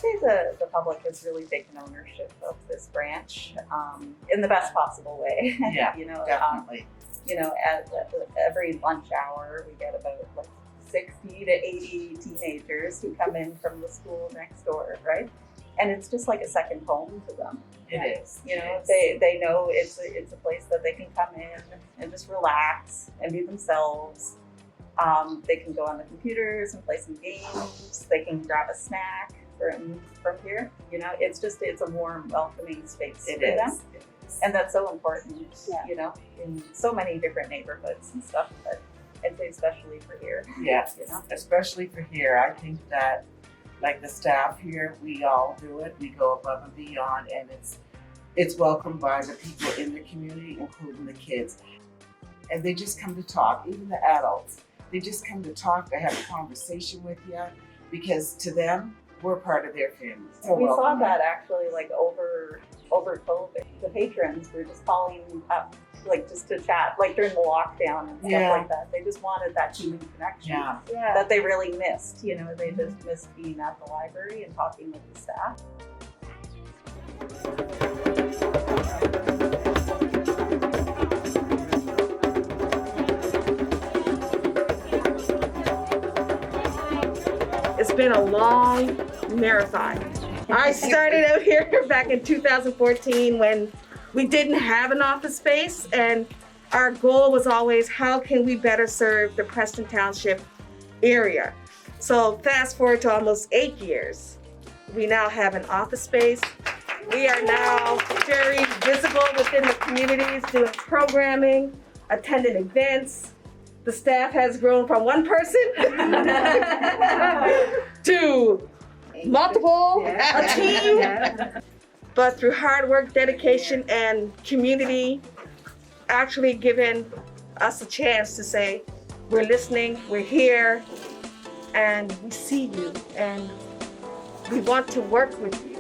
say the public has really taken ownership of this branch in the best possible way. Yeah, definitely. At every lunch hour, we get about like 60 to 80 teenagers who come in from the school next door, right? And it's just like a second home to them. It right? is. They know it's a place that they can come in and just relax and be themselves. They can go on the computers and play some games. They can grab a snack from here. It's a warm, welcoming space for them. And that's so important, in so many different neighborhoods and stuff, but I'd say especially for here. Yeah, especially for here. I think that, like the staff here, we all do it. We go above and beyond, and it's welcomed by the people in the community, including the kids. And they just come to talk, even the adults. They just come to talk, to have a conversation with you, because to them, we're part of their family. So we saw that actually, like over COVID. The patrons were just calling up, like just to chat, like during the lockdown and stuff like that. They just wanted that human connection that they really missed. They just missed being at the library and talking with the staff. It's been a long marathon. I started out here back in 2014 when we didn't have an office space, and our goal was always, how can we better serve the Preston Township area? So fast forward to almost 8 years, we now have an office space. We are now very visible within the communities, doing programming, attending events. The staff has grown from one person to multiple, a team. But through hard work, dedication, and community actually giving us a chance to say, we're listening, we're here, and we see you, and we want to work with you.